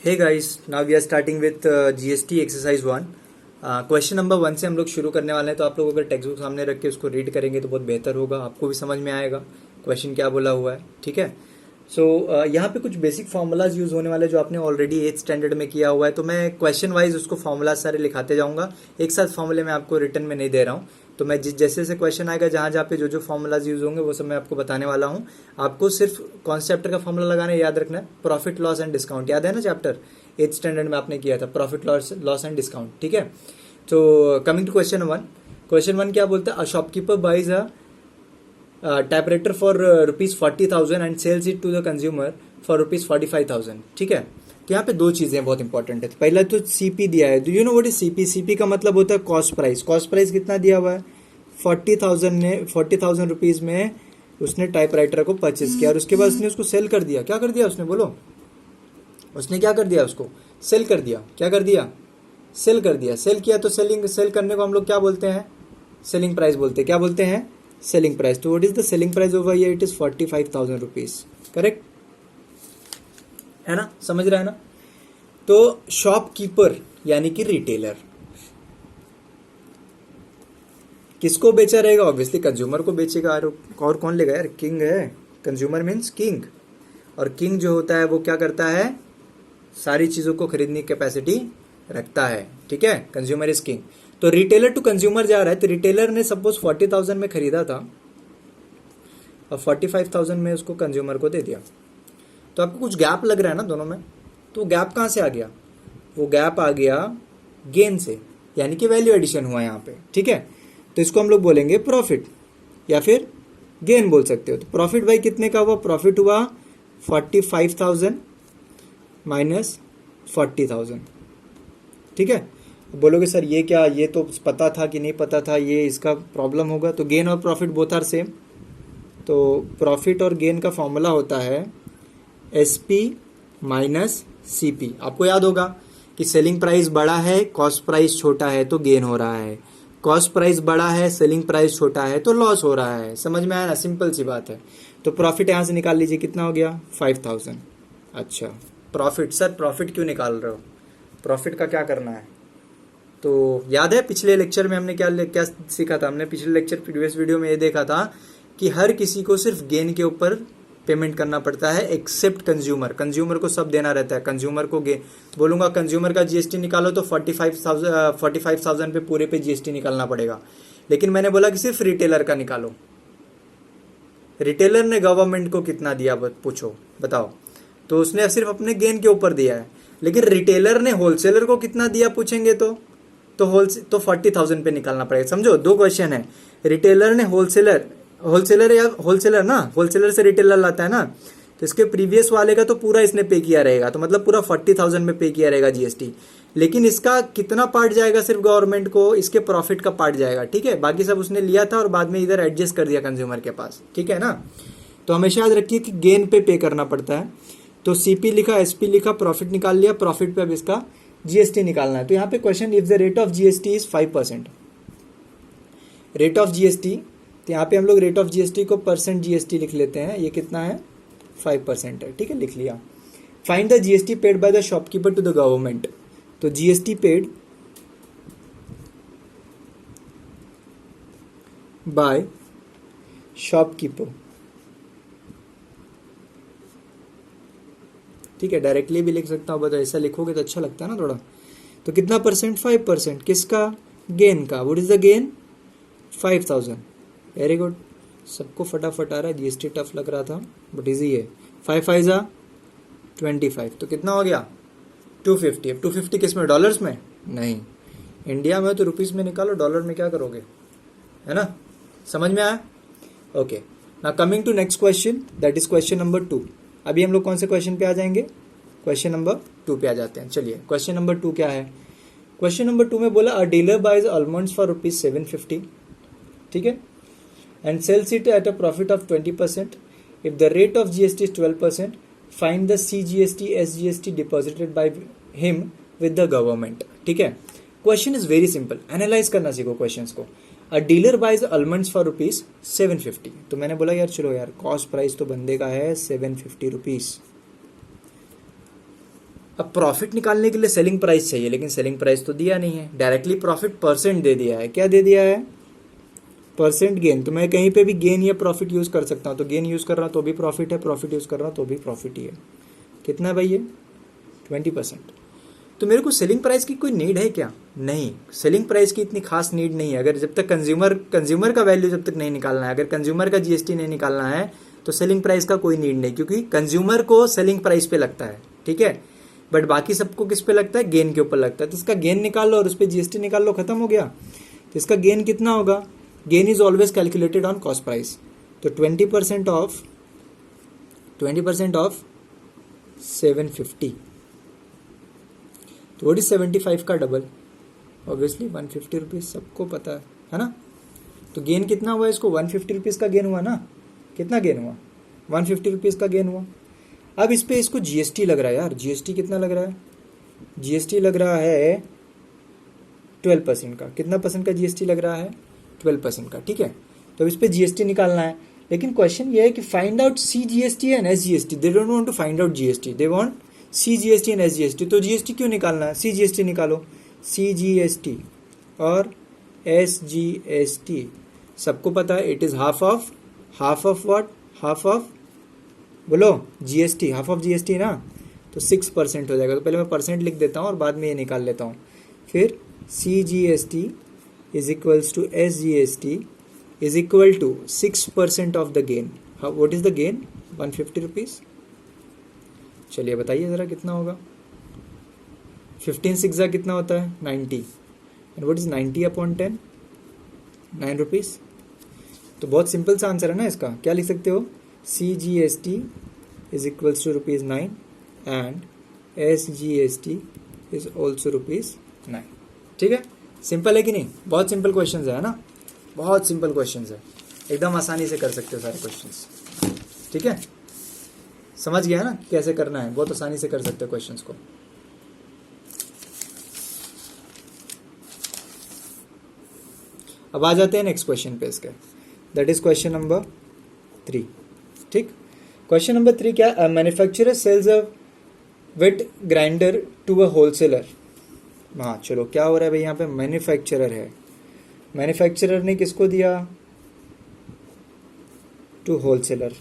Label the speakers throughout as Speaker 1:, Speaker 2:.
Speaker 1: Hey guys, now we are starting with GST exercise 1. Question number 1 से हम लोग शुरू करने वाले हैं, तो आप लोग अगर टेक्स्ट बुक सामने रख के उसको रीड करेंगे तो बहुत बेहतर होगा, आपको भी समझ में आएगा क्वेश्चन क्या बोला हुआ है. ठीक है. सो यहाँ पे कुछ बेसिक फार्मूलाज यूज होने वाले जो आपने ऑलरेडी 8th स्टैंडर्ड में किया हुआ है, तो मैं क्वेश्चन वाइज उसको फार्मूलाज सारे लिखाते जाऊंगा. एक साथ फार्मूले मैं आपको रिटर्न में नहीं दे रहा हूँ, तो मैं जैसे जैसे क्वेश्चन आएगा जहाँ जहाँ पे जो जो फार्मूलाज यूज होंगे वो सब मैं आपको बताने वाला हूँ. आपको सिर्फ कौन से चैप्टर का फार्मूला लगाना है याद रखना है, प्रॉफिट लॉस एंड डिस्काउंट. याद है ना चैप्टर 8th स्टैंडर्ड में आपने किया था, प्रॉफिट लॉस एंड डिस्काउंट. ठीक है. तो कमिंग टू क्वेश्चन 1. क्वेश्चन 1 क्या बोलता है? A shopkeeper buys a typewriter for ₹40,000 and sells it to the consumer for ₹45,000. ठीक है. तो यहाँ पे दो चीजें बहुत इंपॉर्टेंट है. पहला तो सीपी दिया है. Do you know what is CP? CP का मतलब होता है कॉस्ट प्राइस. कॉस्ट प्राइस कितना दिया हुआ है? 40,000 रुपीज में उसने टाइपराइटर को परचेज किया और उसके बाद उसने उसको सेल कर दिया. क्या कर दिया उसने? बोलो. उसने क्या कर दिया? उसको सेल कर दिया. क्या कर दिया? सेल कर दिया. सेल किया तो सेल करने को हम लोग क्या बोलते हैं? सेलिंग प्राइस बोलते हैं. क्या बोलते हैं? Selling price. तो what is the selling price over here? It is 45,000 rupees. Correct है ना? समझ रहा है ना? तो शॉपकीपर यानी कि रिटेलर किसको बेचा रहेगा? ऑब्वियसली कंज्यूमर को बेचेगा. और कौन लेगा यार? किंग है. Consumer means king. और किंग जो होता है वो क्या करता है? सारी चीजों को खरीदने की कैपेसिटी रखता है. ठीक है. Consumer is king. तो रिटेलर टू कंज्यूमर जा रहा है. तो रिटेलर ने सपोज 40,000 में खरीदा था और 45,000 में उसको कंज्यूमर को दे दिया. तो आपको कुछ गैप लग रहा है ना दोनों में? तो गैप कहां से आ गया? वो गैप आ गया गेन से, यानी कि वैल्यू एडिशन हुआ यहाँ पे. ठीक है. तो इसको हम लोग बोलेंगे प्रॉफिट या फिर गेन बोल सकते हो. तो प्रॉफिट भाई कितने का हुआ? प्रॉफिट हुआ 45,000 माइनस 40,000. ठीक है. बोलोगे सर ये क्या, ये तो पता था कि नहीं पता था, ये इसका प्रॉब्लम होगा. तो गेन और प्रॉफिट बोथ आर सेम. तो प्रॉफिट और गेन का फॉर्मूला होता है एसपी माइनस सीपी. आपको याद होगा कि सेलिंग प्राइस बड़ा है, कॉस्ट प्राइस छोटा है तो गेन हो रहा है. कॉस्ट प्राइस बड़ा है, सेलिंग प्राइस छोटा है तो लॉस हो रहा है. समझ में आया ना? सिंपल सी बात है. तो प्रॉफिट यहां से निकाल लीजिए. कितना हो गया? 5,000. अच्छा, प्रॉफिट. सर प्रॉफिट क्यों निकाल रहे हो? प्रॉफिट का क्या करना है? तो याद है पिछले लेक्चर में हमने क्या सीखा था? हमने पिछले लेक्चर प्रीवियस वीडियो में ये देखा था कि हर किसी को सिर्फ गेन के ऊपर पेमेंट करना पड़ता है एक्सेप्ट कंज्यूमर. कंज्यूमर को सब देना रहता है. कंज्यूमर को बोलूंगा कंज्यूमर का जीएसटी निकालो तो 45,000 पे पूरे पे जीएसटी निकालना पड़ेगा. लेकिन मैंने बोला कि सिर्फ रिटेलर का निकालो. रिटेलर ने गवर्नमेंट को कितना दिया पूछो, बताओ. तो उसने सिर्फ अपने गेन के ऊपर दिया है. लेकिन रिटेलर ने होलसेलर को कितना दिया पूछेंगे तो 40,000 पे निकालना पड़ेगा. समझो, दो क्वेश्चन है. रिटेलर ने होलसेलर ना, होलसेलर से रिटेलर लाता है ना, तो इसके प्रीवियस वाले का तो पूरा इसने पे किया रहेगा. तो मतलब पूरा 40,000 में पे किया रहेगा जीएसटी. लेकिन इसका कितना पार्ट जाएगा सिर्फ गवर्नमेंट को? इसके प्रॉफिट का पार्ट जाएगा. ठीक है. बाकी सब उसने लिया था और बाद में इधर एडजस्ट कर दिया कंज्यूमर के पास. ठीक है ना? तो हमेशा याद रखिए कि गेन पे करना पड़ता है. तो सीपी लिखा, एसपी लिखा, प्रॉफिट निकाल लिया. प्रॉफिट पे अब इसका जीएसटी निकालना है. तो यहाँ पे question, if the rate of GST is 5%. Rate of GST, तो यहाँ पे हम लोग रेट ऑफ जीएसटी को परसेंट जीएसटी लिख लेते हैं. ये कितना है? 5% है. ठीक है, लिख लिया. Find the GST paid by the shopkeeper to the government. तो जीएसटी पेड बाय शॉपकीपर. ठीक है, डायरेक्टली भी लिख सकता हूँ, बता ऐसा लिखोगे तो अच्छा लगता है ना थोड़ा. तो कितना परसेंट? 5%. किसका? गेन का. What is the gain? 5,000. Very good. सबको फटाफट आ रहा है. जीएसटी टफ लग रहा था बट इजी है. 5 5 25. तो कितना हो गया? 250. अब 250 किस में? डॉलर्स में नहीं. इंडिया में तो रुपीस में निकालो, डॉलर में क्या करोगे? है ना? समझ में आया? Okay. Now coming to next question, that is question number 2. अभी हम लोग कौन से क्वेश्चन पे आ जाएंगे? क्वेश्चन नंबर 2 पे आ जाते हैं. चलिए, क्वेश्चन नंबर 2 क्या है? क्वेश्चन नंबर 2 में बोला a dealer buys almonds for ₹750. ठीक है. And sells it at a profit of 20%. If the rate of GST is 12%, find the CGST SGST deposited by him with the government. ठीक है. Question is very simple. Analyse करना सीखो questions को. A dealer buys almonds for ₹750. तो मैंने बोला यार चलो यार, कॉस्ट प्राइस तो बंदे का है 750 रुपीज. अब प्रॉफिट निकालने के लिए सेलिंग प्राइस चाहिए, लेकिन सेलिंग प्राइस तो दिया नहीं है, डायरेक्टली प्रॉफिट परसेंट दे दिया है। क्या दे दिया है? Percent gain. तो मैं कहीं पे भी गेन या प्रॉफिट यूज कर सकता हूँ, तो गेन यूज कर रहा हूँ तो भी प्रॉफिट है, प्रॉफिट यूज कर रहा हूँ तो भी प्रॉफिट ही है। कितना है भाई ये? 20%। तो मेरे को सेलिंग प्राइस की कोई नीड है क्या? नहीं, सेलिंग प्राइस की इतनी खास नीड नहीं है। अगर जब तक कंज्यूमर का वैल्यू जब तक नहीं निकालना है, अगर कंज्यूमर का जीएसटी नहीं निकालना है, तो सेलिंग प्राइस का कोई नीड नहीं, क्योंकि कंज्यूमर को सेलिंग प्राइस पे लगता है, ठीक है, बट बाकी सबको किस पे लगता है? गेन के ऊपर लगता है। तो इसका गेन निकाल लो और उस पर जीएसटी निकाल लो, खत्म हो गया। तो इसका गेन कितना होगा? Gain is always calculated on cost price. तो 20% ऑफ 750, तो व्हाट इज 75 का डबल? ऑब्वियसली 150 रुपीज, सबको पता है ना। तो गेन कितना हुआ इसको? 150 रुपीज का गेन हुआ ना। कितना गेन हुआ? 150 रुपीज का गेन हुआ। अब इस पे इसको जीएसटी लग रहा है यार। जीएसटी कितना लग रहा है? जीएसटी लग रहा है 12% का। कितना परसेंट का जीएसटी लग रहा है? 12% का, ठीक है। तो इस पे जीएसटी निकालना है, लेकिन क्वेश्चन ये है कि find out CGST and SGST. They don't want to find out GST, they want CGST and SGST. तो जीएसटी क्यों निकालना है? सीजीएसटी निकालो। सीजीएसटी और एसजीएसटी सबको पता है, it is half of what? Half of, बोलो, जीएसटी। हाफ ऑफ जीएसटी ना, तो 6% हो जाएगा। तो पहले मैं परसेंट लिख देता हूँ और बाद में ये निकाल लेता हूँ। फिर CGST is equals to SGST is equal to 6% of the gain. What is the gain? 150 rupees. चलिए बताइए ज़रा कितना होगा? 15 6 कितना होता है? 90। And what is 90 upon 10? 9 rupees. तो बहुत सिंपल सा आंसर है ना इसका। क्या लिख सकते हो? CGST is equals to ₹9 and SGST is also ₹9। ठीक है, सिंपल है कि नहीं? बहुत सिंपल क्वेश्चंस है ना, बहुत सिंपल क्वेश्चंस है, एकदम आसानी से कर सकते हो सारे क्वेश्चंस। ठीक है, समझ गया है ना कैसे करना है? बहुत आसानी से कर सकते हो क्वेश्चंस को। अब आ जाते हैं नेक्स्ट क्वेश्चन पे इसके, दैट इज क्वेश्चन नंबर 3। ठीक, क्वेश्चन नंबर 3 क्या? Manufacturer sells a wet grinder to a wholesaler. हाँ चलो, क्या हो रहा है भाई यहाँ पे? मैन्युफैक्चरर है, मैन्युफैक्चरर ने किसको दिया? To wholesaler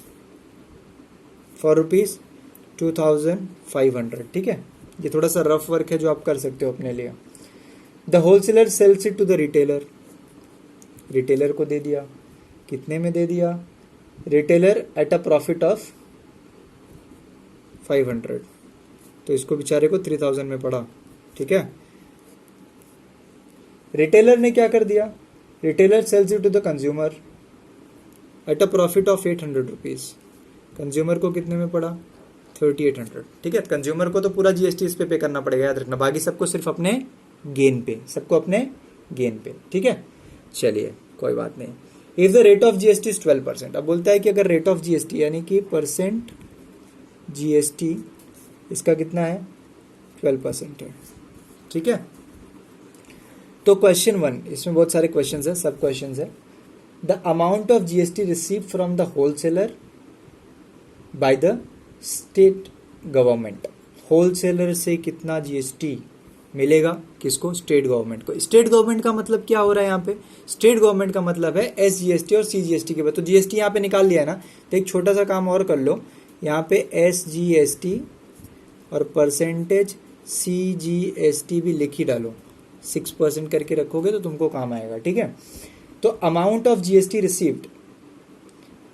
Speaker 1: for ₹2500। ठीक है, ये थोड़ा सा रफ वर्क है जो आप कर सकते हो अपने लिए। The wholesaler sells it to the retailer, retailer को दे दिया। कितने में दे दिया? Retailer at a profit of 500, तो इसको बेचारे को 3000 में पड़ा। ठीक है, रिटेलर ने क्या कर दिया? Retailer sells it to the consumer at a profit of 800 rupees. Consumer को कितने में पड़ा? 3800। ठीक है, कंज्यूमर को तो पूरा जीएसटी इस पे करना पड़ेगा, याद रखना, बाकी सबको सिर्फ अपने गेन पे, सबको अपने गेन पे। ठीक है, चलिए कोई बात नहीं। If the rate of GST is 12%, अब बोलता है कि अगर रेट ऑफ जीएसटी यानी कि परसेंट जीएसटी इसका कितना है? 12% है। ठीक है, तो क्वेश्चन 1, इसमें बहुत सारे क्वेश्चंस है, सब क्वेश्चंस है। The amount of GST receive from the wholesaler by the state government. Wholesaler से कितना जीएसटी मिलेगा? किसको? स्टेट गवर्नमेंट को। स्टेट गवर्नमेंट का मतलब क्या हो रहा है यहाँ पे? स्टेट गवर्नमेंट का मतलब है एसजीएसटी और सीजीएसटी के बाद। तो जीएसटी यहाँ पे निकाल लिया है ना, तो एक छोटा सा काम और कर लो, यहाँ पे एसजीएसटी और परसेंटेज सीजीएसटी भी लिख ही डालो। 6% करके रखोगे तो तुमको काम आएगा। ठीक है, तो amount of GST received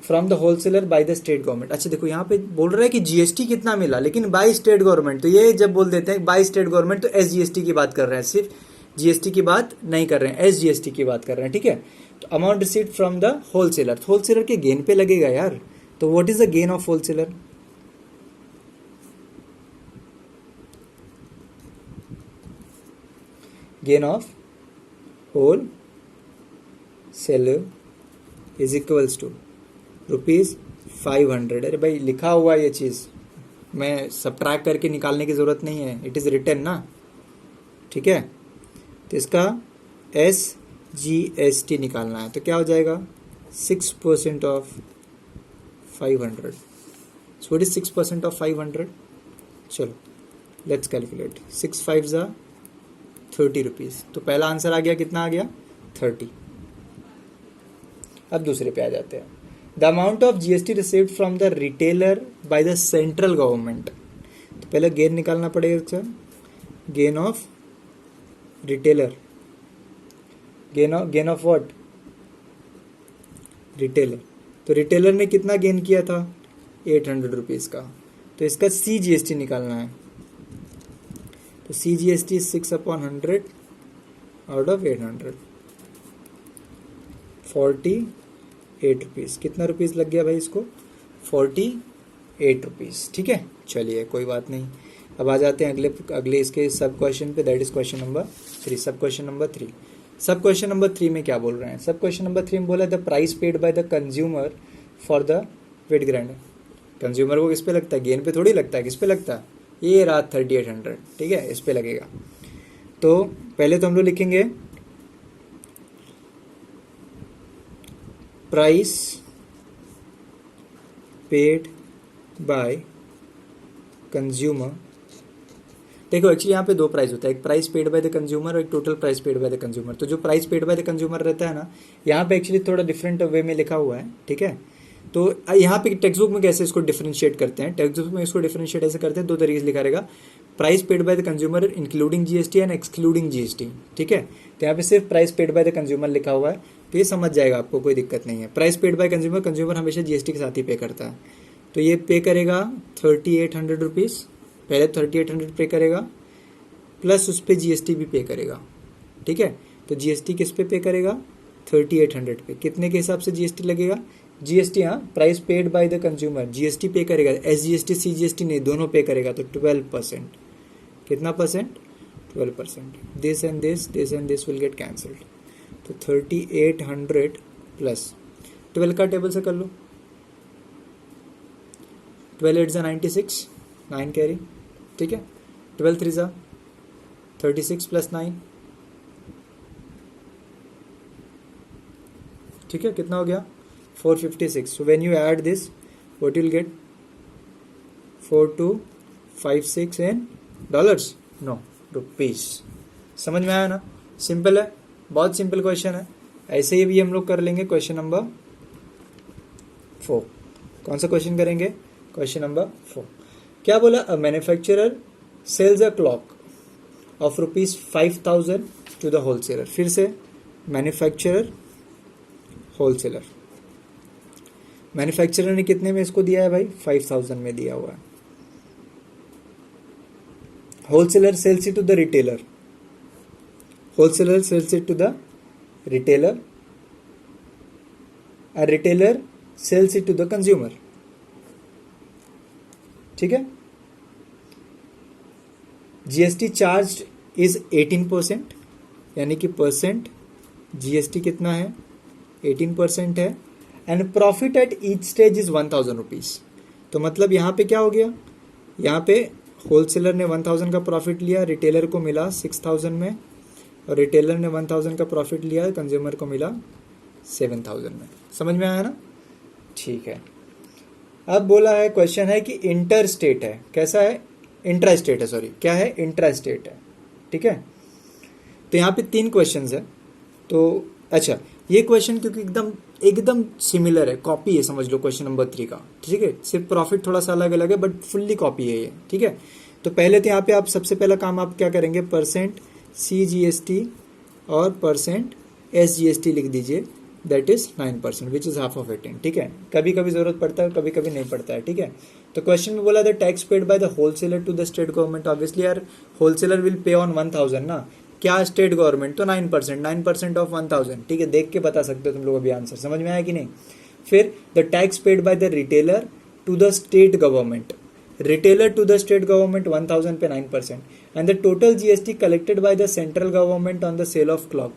Speaker 1: from the wholesaler by the state government. अच्छा देखो, यहाँ पे बोल रहा है कि जीएसटी कितना मिला, लेकिन बाय स्टेट गवर्नमेंट, तो ये जब बोल देते हैं बाय स्टेट गवर्नमेंट तो एसजीएसटी की बात कर रहे हैं, सिर्फ जीएसटी की बात नहीं कर रहे हैं, एसजीएसटी की बात कर रहे हैं। ठीक है, तो amount received from the wholesaler, wholesaler के गेन पे लगेगा यार। तो what is the gain of wholesaler? Gain of wholesaler is equals to ₹500। अरे भाई लिखा हुआ ये चीज़, मैं सब्ट्रैक्ट करके निकालने की ज़रूरत नहीं है, इट इज़ रिटन ना। ठीक है, तो इसका SGST निकालना है, तो क्या हो जाएगा? 6% of 500। So it is 6% of 500। चलो लेट्स कैलकुलेट, 6 5 ज़ा 30 रुपीज़। तो पहला आंसर आ गया, कितना आ गया 30। अब दूसरे पे आ जाते हैं। The amount of GST received from the retailer bye the central government. तो पहले गेन निकालना पड़ेगा sir, gain of retailer, gain of what, retailer. तो रिटेलर ने कितना गेन किया था, 800 रुपीज़ का। तो इसका सी जीएसटी निकालना है। तो C GST 6/100 out of 800, 48 rupees. कितना रुपीज़ लग गया भाई इसको, 48 रुपीज़। ठीक है, चलिए कोई बात नहीं। अब आ जाते हैं अगले इसके सब क्वेश्चन पे, दैट इज क्वेश्चन नंबर 3। सब क्वेश्चन नंबर 3, सब क्वेश्चन नंबर 3 में क्या बोल रहे हैं। सब क्वेश्चन नंबर 3 में बोला the price paid by the consumer for the wet grinder. Consumer को किस पे लगता है, गेन पे थोड़ी लगता है, किस पे लगता है, ये रात 3800, ठीक है, इस पे लगेगा। तो पहले तो हम लोग लिखेंगे प्राइस पेड बाय कंज्यूमर। देखो एक्चुअली यहाँ पे दो प्राइस होता है, एक price paid by the consumer और एक total price paid by the consumer. तो जो price paid by the consumer रहता है ना, यहाँ पे एक्चुअली थोड़ा डिफरेंट वे में लिखा हुआ है, ठीक है। तो यहाँ पे टेक्स्ट बुक में कैसे इसको डिफरेंशिएट करते हैं, टेक्स्ट बुक में इसको डिफरेंशिएट ऐसे करते हैं, दो तरीके से लिखा रहेगा, price paid by the consumer including GST and excluding GST. ठीक है, तो यहाँ पे सिर्फ price paid by the consumer लिखा हुआ है, तो ये समझ जाएगा आपको, कोई दिक्कत नहीं है। Price paid by consumer, consumer हमेशा जीएसटी के साथ ही पे करता है, तो ये पे करेगा 3800 रुपीज़, पहले 3800 पे करेगा, प्लस उस पर जीएसटी भी पे करेगा। ठीक है, तो जीएसटी किस पे करेगा, 3800 पे। कितने के हिसाब से जीएसटी लगेगा, जीएसटी, हाँ, price paid by the consumer, GST पे करेगा, एसजीएसटी सीजीएसटी नहीं, दोनों पे करेगा, तो 12%। कितना percent, 12%। This and this will get cancelled. तो 3800 प्लस 12 का टेबल से कर लो, 12 8 ज़ा 96, 9 कैरी, ठीक है, 12 3 ज़ा 36 प्लस 9, ठीक है, कितना हो गया 456। So when you add this what you will get 4256 in dollars, no rupees. समझ में आया ना, सिंपल है, बहुत सिंपल क्वेश्चन है। ऐसे ही भी हम लोग कर लेंगे क्वेश्चन नंबर 4। कौन सा क्वेश्चन करेंगे, क्वेश्चन नंबर 4। क्या बोला, a manufacturer sells a clock of ₹5000 to the wholesaler. फिर से मैन्युफैक्चरर, होलसेलर, मैन्युफैक्चरर ने कितने में इसको दिया है भाई, 5000 में दिया हुआ है। Wholesaler sells it to the retailer, wholesaler sells it to the retailer, और retailer sells it to the consumer. ठीक है, जीएसटी चार्ज इज 18%, यानी कि परसेंट जीएसटी कितना है, 18% है, and profit at each stage is 1000 rupees. तो मतलब यहाँ पे क्या हो गया, यहाँ पे होलसेलर ने 1000 का प्रॉफिट लिया, रिटेलर को मिला 6000 में, और रिटेलर ने 1000 का प्रॉफिट लिया, कंज्यूमर को मिला 7000 में। समझ में आया ना, ठीक है। अब बोला है, क्वेश्चन है कि इंटर स्टेट है, कैसा है, इंट्रा स्टेट है, सॉरी क्या है, इंट्रा स्टेट है। ठीक है, तो यहाँ पे 3 क्वेश्चन है। तो अच्छा, ये क्वेश्चन क्योंकि एकदम सिमिलर है, कॉपी है, समझ लो क्वेश्चन नंबर 3 का। ठीक है, सिर्फ प्रॉफिट थोड़ा सा अलग अलग है, बट फुल्ली कॉपी है ये। ठीक है, तो पहले तो यहाँ पे आप सबसे पहला काम आप क्या करेंगे, परसेंट CGST और परसेंट SGST लिख दीजिए, that is 9%, which is half of 18। ठीक है, कभी कभी जरूरत पड़ता है, कभी कभी नहीं पड़ता है। ठीक है, तो क्वेश्चन में बोला the tax paid by the wholesaler to the state government. Obviously यार, होलसेलर विल पे ऑन 1000 ना, क्या स्टेट गवर्नमेंट, तो 9% ऑफ 1000। ठीक है, देख के बता सकते हो तुम लोग अभी आंसर, समझ में आया कि नहीं। फिर the tax paid by the retailer to the state government, retailer to the state government 1000 पे 9%, and the total GST collected by the central government on the sale of clock.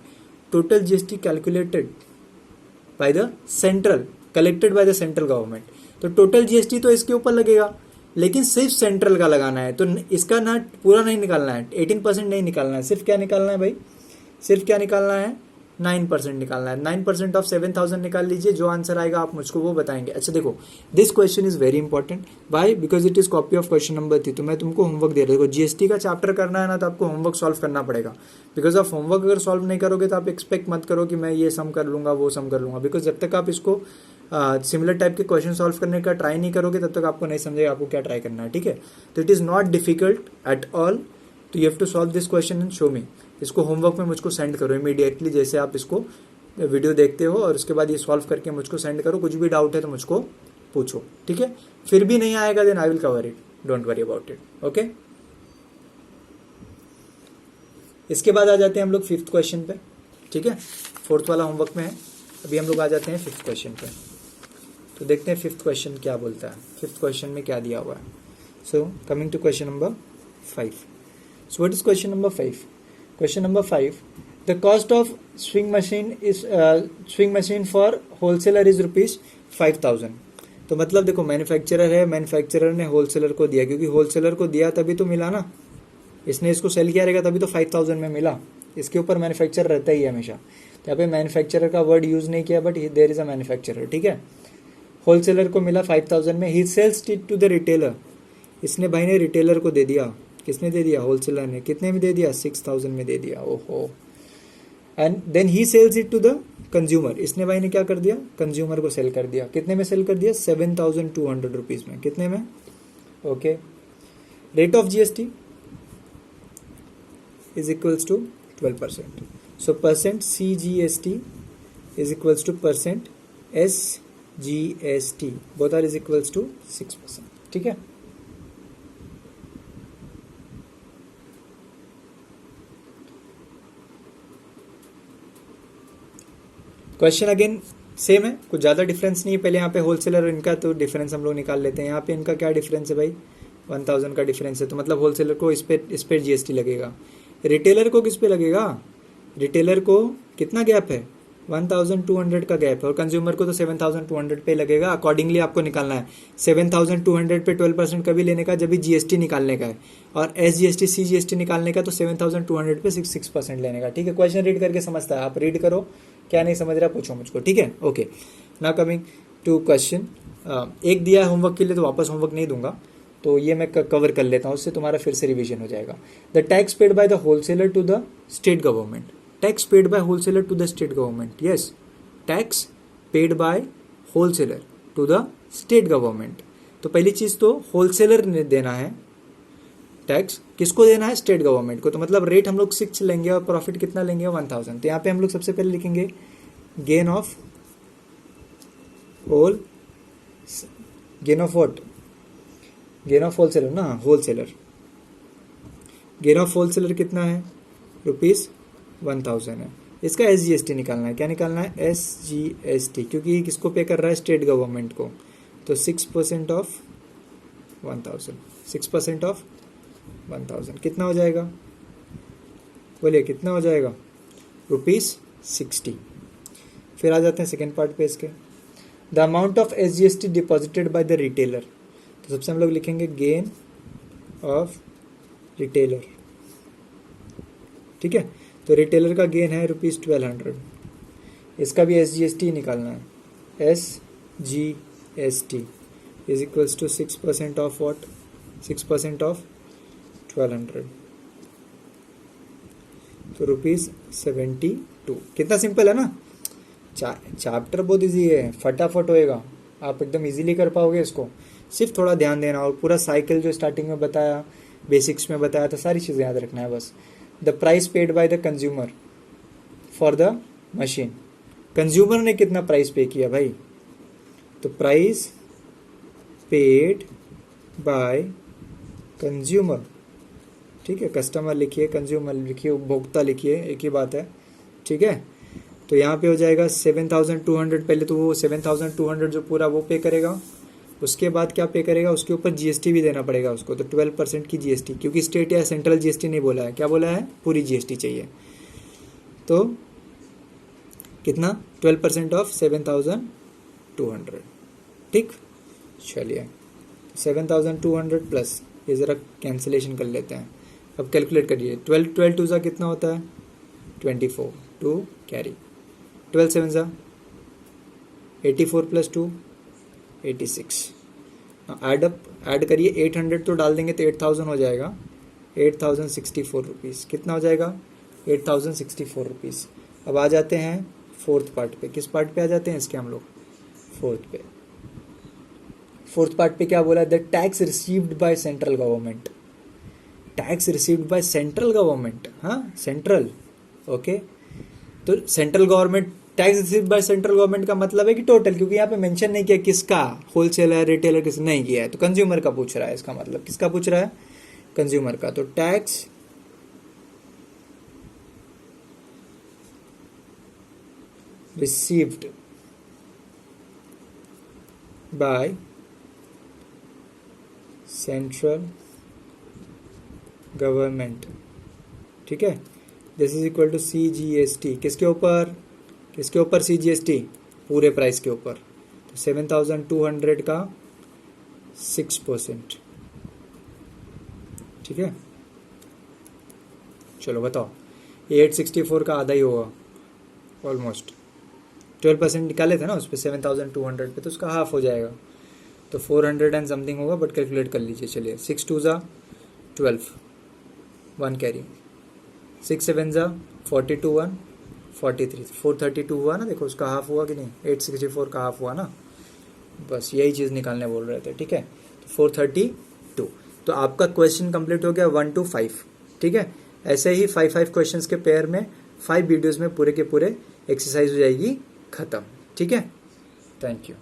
Speaker 1: Total GST calculated by the central, collected by the central government. तो total GST तो इसके ऊपर लगेगा, लेकिन सिर्फ central का लगाना है, तो इसका ना पूरा नहीं निकालना है, 18% नहीं निकालना है, सिर्फ क्या निकालना है भाई, सिर्फ क्या निकालना है, 9% निकालना है। 9% ऑफ 7,000 निकाल लीजिए, जो आंसर आएगा आप मुझको वो बताएंगे। अच्छा देखो, this question is very important, why? Because it is copy of question number 3। तो मैं तुमको होमवर्क दे रहा हूँ। देखो, जीएसटी का चैप्टर करना है ना, तो आपको होमवर्क सॉल्व करना पड़ेगा। बिकॉज आप होमवर्क अगर सॉल्व नहीं करोगे तो आप एक्सपेक्ट मत करो कि मैं ये सम कर लूंगा, वो सम कर लूंगा। बिकॉज जब तक आप इसको सिमिलर टाइप के क्वेश्चन सॉल्व करने का ट्राई नहीं करोगे, तब तक आपको नहीं समझेगा आपको क्या ट्राई करना है, ठीक है? तो it is not difficult at all, तो you have to solve this question and show me. इसको होमवर्क में मुझको सेंड करो इमीडिएटली, जैसे आप इसको वीडियो देखते हो, और उसके बाद ये सॉल्व करके मुझको सेंड करो। कुछ भी डाउट है तो मुझको पूछो, ठीक है? फिर भी नहीं आएगा then I will cover it, don't worry about it, okay? इसके बाद आ जाते हैं हम लोग फिफ्थ क्वेश्चन पे, ठीक है? फोर्थ वाला होमवर्क में है, अभी हम लोग आ जाते हैं फिफ्थ क्वेश्चन पे। तो देखते हैं फिफ्थ क्वेश्चन क्या बोलता है, फिफ्थ क्वेश्चन में क्या दिया हुआ है। So coming to question number 5. So what is question number 5? Question number 5. The cost of swing machine for wholesaler is ₹5,000. तो मतलब देखो, मैन्युफैक्चरर है, मैन्युफैक्चरर ने होलसेलर को दिया, क्योंकि होलसेलर को दिया तभी तो मिला ना, इसने इसको सेल किया रहेगा तभी तो 5,000 में मिला। इसके ऊपर मैन्युफैक्चरर रहता ही है हमेशा। तो यहाँ पे मैन्युफैक्चरर का वर्ड यूज नहीं किया, but there is a manufacturer, ठीक है? होलसेलर को मिला 5,000 में, he sells it to the retailer. इसने भाई ने रिटेलर को दे दिया। किसने दे दिया? होलसेलर ने। कितने में दे दिया? 6,000 में दे दिया। ओहो। And then he sells it to the consumer. इसने भाई ने क्या कर दिया? कंज्यूमर को सेल कर दिया। कितने में सेल कर दिया? 7,200 रुपीज में। कितने में? Okay. Rate of GST is equals to 12%. So percent CGST is equals to percent SGST, both are is equals to 6%, ठीक है? क्वेश्चन अगेन सेम है, कुछ ज़्यादा डिफरेंस नहीं है। पहले यहाँ पे होलसेलर इनका तो डिफरेंस हम लोग निकाल लेते हैं। यहाँ पे इनका क्या डिफरेंस है भाई? 1,000 का डिफरेंस है, तो मतलब होलसेलर को इस पे जीएसटी लगेगा। रिटेलर को किस पे लगेगा? रिटेलर को कितना गैप है? 1,200 का गैप है, और कंज्यूमर को तो 7,200 पे लगेगा। अकॉर्डिंगली आपको निकालना है 7,200 पे 12% कभी लेने का, जब भी जीएसटी निकालने का है, और SGST CGST निकालने का तो 7,200 पे 6% लेने का, ठीक है? क्वेश्चन रीड करके समझता है, आप रीड करो, क्या नहीं समझ रहा पूछो मुझको, ठीक है? Okay, now coming to question. एक दिया है होमवर्क के लिए, तो वापस होमवर्क नहीं दूंगा, तो ये मैं कवर कर लेता हूँ, उससे तुम्हारा फिर से रिवीजन हो जाएगा। The tax paid by the wholesaler to the state government. Tax paid by wholesaler to the state government, yes, tax paid by wholesaler to the state government. तो पहली चीज तो होलसेलर ने देना है टैक्स, किसको देना है? स्टेट गवर्नमेंट को। तो मतलब रेट हम लोग 6 लेंगे और प्रॉफिट कितना लेंगे? 1,000। तो यहाँ पे हम लोग सबसे पहले लिखेंगे gain of what? Gain of wholesaler ना, होलसेलर। गेन ऑफ होलसेलर कितना है? ₹1,000 है। इसका SGST निकालना है। क्या निकालना है? SGST, क्योंकि किसको पे कर रहा है? स्टेट गवर्नमेंट को। तो 6% ऑफ 1,000, 6% ऑफ 1,000 कितना हो जाएगा? बोलिए कितना हो जाएगा? ₹60। फिर आ जाते हैं सेकेंड पार्ट पे इसके। The amount of SGST deposited bye the retailer. तो सबसे हम लोग लिखेंगे गेन ऑफ रिटेलर, ठीक है? तो रिटेलर का गेन है ₹1,200। इसका भी SGST निकालना है। SGST is equals to 6% of what? 6% of 1,200, तो ₹72। कितना सिंपल है ना? चैप्टर बहुत इजी है, फटाफट होएगा, आप एकदम इजीली कर पाओगे इसको। सिर्फ थोड़ा ध्यान देना, और पूरा साइकिल जो स्टार्टिंग में बताया, बेसिक्स में बताया था, सारी चीज़ें याद रखना है बस। The price paid by the consumer for the machine. Consumer ने कितना प्राइस पे किया भाई? तो प्राइस पेड बाय कंज्यूमर, ठीक है? कस्टमर लिखिए, कंज्यूमर लिखिए, उपभोक्ता लिखिए, एक ही बात है, ठीक है? तो यहाँ पे हो जाएगा 7,200। पहले तो वो 7,200 जो पूरा वो पे करेगा, उसके बाद क्या पे करेगा? उसके ऊपर GST भी देना पड़ेगा उसको, तो 12% की GST, क्योंकि स्टेट या सेंट्रल GST नहीं बोला है, क्या बोला है? पूरी GST चाहिए। तो कितना? 12% ऑफ 7,200, ठीक? चलिए 7,200 प्लस ये ज़रा कैंसिलेशन कर लेते हैं। अब कैलकुलेट करिए, 12 2 सा कितना होता है? 24 टू कैरी। 12 7 जा 84 प्लस 2 86। ऐड करिए 800 तो डाल देंगे तो 8000 हो जाएगा, 8064 रुपीज़। कितना हो जाएगा? 8064 रुपीज़। अब आ जाते हैं फोर्थ पार्ट पे। किस पार्ट पे आ जाते हैं इसके हम लोग? फोर्थ पे। फोर्थ पार्ट पे क्या बोला? The tax received by central government. Tax received by central government, हाँ सेंट्रल, ओके। तो central government, tax received by central government का मतलब है कि टोटल, क्योंकि यहाँ पे मेंशन नहीं किया किसका, होलसेलर रिटेलर किस नहीं किया है, तो कंज्यूमर का पूछ रहा है। इसका मतलब किसका पूछ रहा है? कंज्यूमर का। तो tax received by central government, ठीक है, this is equal to CGST। किसके ऊपर? किसके ऊपर CGST? पूरे प्राइस के ऊपर। तो 7200 का 6%, ठीक है। चलो बताओ, 864 का आधा ही होगा ऑलमोस्ट। 12% निकाले थे ना उस पर 7200 पे, तो उसका हाफ हो जाएगा, तो 400 एंड समथिंग होगा, बट कैलकुलेट कर लीजिए। चलिए 6 2 जा 12, 1 कैरी, 6 7 जा 42 1 43, 432 हुआ ना, देखो उसका हाफ हुआ कि नहीं? 864 का हाफ हुआ ना, बस यही चीज़ निकालने बोल रहे थे, ठीक है। तो 432। तो आपका क्वेश्चन कंप्लीट हो गया 1 to 5, ठीक है। ऐसे ही 5 क्वेश्चंस के पेयर में 5 वीडियोस में पूरे के पूरे एक्सरसाइज हो जाएगी खत्म, ठीक है। Thank you.